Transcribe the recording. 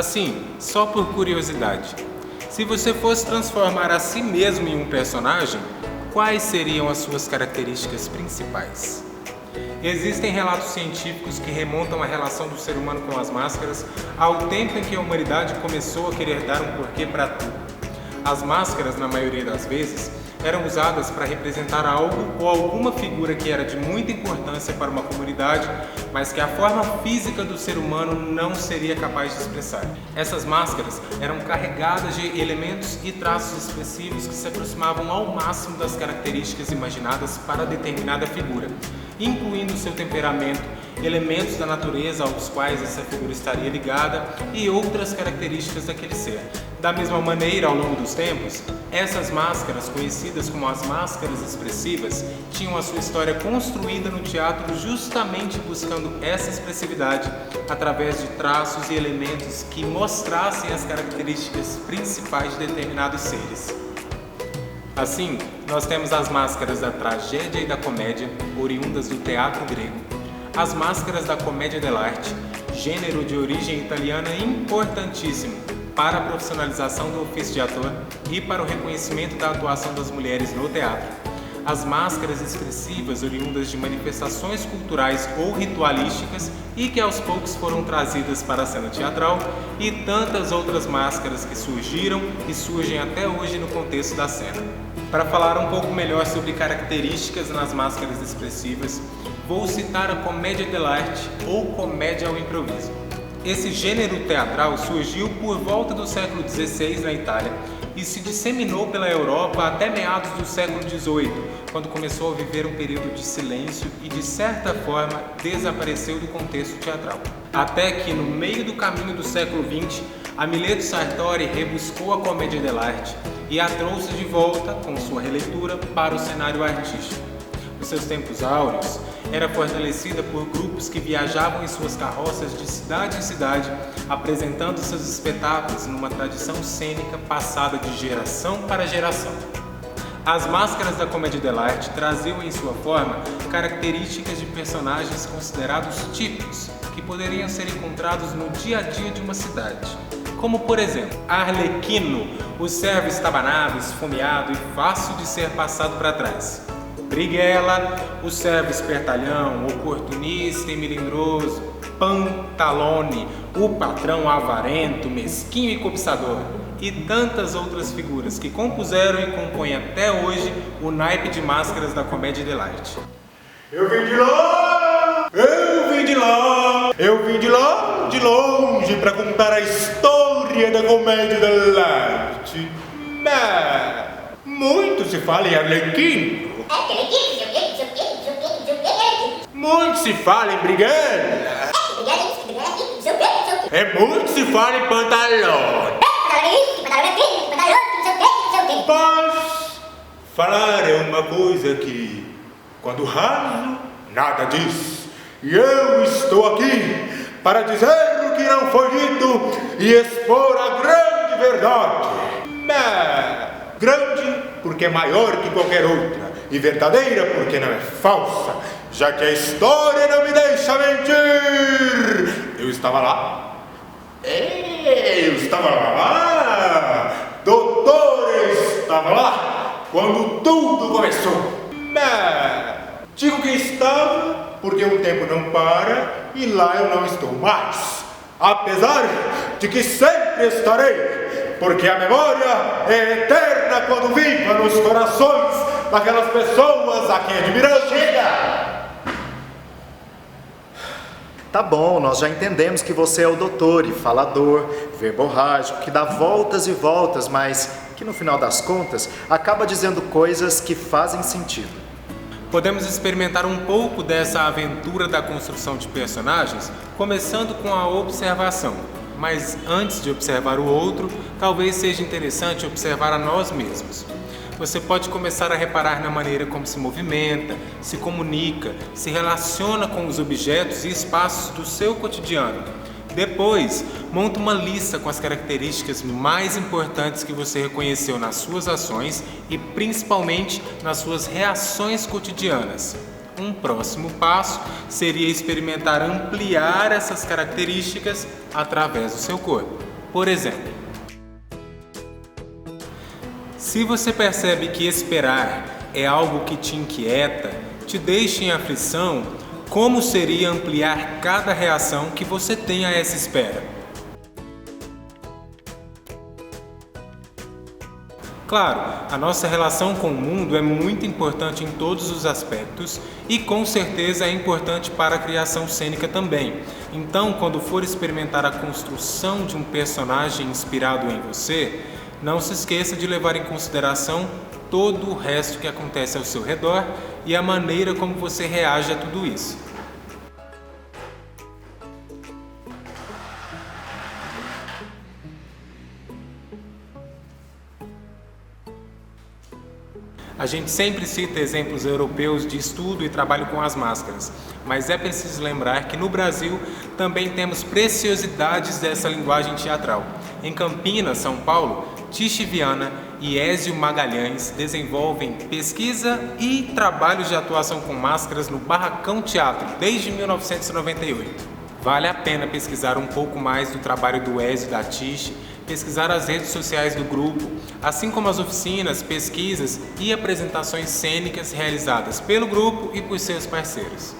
Assim, só por curiosidade, se você fosse transformar a si mesmo em um personagem, quais seriam as suas características principais? Existem relatos científicos que remontam a relação do ser humano com as máscaras ao tempo em que a humanidade começou a querer dar um porquê para tudo. As máscaras, na maioria das vezes, eram usadas para representar algo ou alguma figura que era de muita importância para uma comunidade, mas que a forma física do ser humano não seria capaz de expressar. Essas máscaras eram carregadas de elementos e traços expressivos que se aproximavam ao máximo das características imaginadas para determinada figura, incluindo seu temperamento, elementos da natureza aos quais essa figura estaria ligada e outras características daquele ser. Da mesma maneira, ao longo dos tempos, essas máscaras, conhecidas como as máscaras expressivas, tinham a sua história construída no teatro justamente buscando essa expressividade através de traços e elementos que mostrassem as características principais de determinados seres. Assim, nós temos as máscaras da tragédia e da comédia, oriundas do teatro grego, as máscaras da comédia dell'arte, gênero de origem italiana importantíssimo para a profissionalização do ofício de ator e para o reconhecimento da atuação das mulheres no teatro, as máscaras expressivas oriundas de manifestações culturais ou ritualísticas e que aos poucos foram trazidas para a cena teatral, e tantas outras máscaras que surgiram e surgem até hoje no contexto da cena. Para falar um pouco melhor sobre características nas máscaras expressivas, vou citar a comédia dell'arte ou comédia ao improviso. Esse gênero teatral surgiu por volta do século XVI na Itália e se disseminou pela Europa até meados do século XVIII, quando começou a viver um período de silêncio e, de certa forma, desapareceu do contexto teatral. Até que, no meio do caminho do século XX, Amileto Sartori rebuscou a comédia dell'arte e a trouxe de volta, com sua releitura, para o cenário artístico. Nos seus tempos áureos, era fortalecida por grupos que viajavam em suas carroças de cidade em cidade, apresentando seus espetáculos numa tradição cênica passada de geração para geração. As máscaras da comédia dell'arte traziam em sua forma características de personagens considerados típicos, que poderiam ser encontrados no dia a dia de uma cidade. Como, por exemplo, Arlequino, o servo estabanado, esfomeado e fácil de ser passado para trás. Brighella, o servo espertalhão, oportunista e melindroso. Pantalone, o patrão avarento, mesquinho e cobiçador. E tantas outras figuras que compuseram e compõem até hoje o naipe de máscaras da comédia dell'arte. Eu vim de lá, eu vim de lá, eu vim de lá, de longe, para contar a história da comédia dell'arte. Muito se fala em Arlequino. Muito se fala em Brighella. Muito se fala em Pantalone. Mas falar é uma coisa que, quando raso, nada diz. E eu estou aqui para dizer o que não foi dito e expor a grande verdade. Grande porque é maior que qualquer outra, e verdadeira porque não é falsa, já que a história não me deixa mentir. Eu estava lá. Eu estava lá. Doutor estava lá quando tudo começou. Digo que estava porque o tempo não para e lá eu não estou mais. Apesar de que sempre estarei, porque a memória é eterna quando viva nos corações daquelas pessoas a quem admiramos. Chega! Tá bom, nós já entendemos que você é o doutor e falador, verborrágico, que dá voltas e voltas, mas que no final das contas acaba dizendo coisas que fazem sentido. Podemos experimentar um pouco dessa aventura da construção de personagens, começando com a observação. Mas antes de observar o outro, talvez seja interessante observar a nós mesmos. Você pode começar a reparar na maneira como se movimenta, se comunica, se relaciona com os objetos e espaços do seu cotidiano. Depois, monta uma lista com as características mais importantes que você reconheceu nas suas ações e principalmente nas suas reações cotidianas. Um próximo passo seria experimentar ampliar essas características através do seu corpo. Por exemplo, se você percebe que esperar é algo que te inquieta, te deixa em aflição, como seria ampliar cada reação que você tem a essa espera? Claro, a nossa relação com o mundo é muito importante em todos os aspectos e com certeza é importante para a criação cênica também. Então, quando for experimentar a construção de um personagem inspirado em você, não se esqueça de levar em consideração todo o resto que acontece ao seu redor e a maneira como você reage a tudo isso. A gente sempre cita exemplos europeus de estudo e trabalho com as máscaras, mas é preciso lembrar que no Brasil também temos preciosidades dessa linguagem teatral. Em Campinas, São Paulo, Tiche Viana e Ézio Magalhães desenvolvem pesquisa e trabalhos de atuação com máscaras no Barracão Teatro desde 1998. Vale a pena pesquisar um pouco mais do trabalho do Ézio e da Tiche, pesquisar as redes sociais do grupo, assim como as oficinas, pesquisas e apresentações cênicas realizadas pelo grupo e por seus parceiros.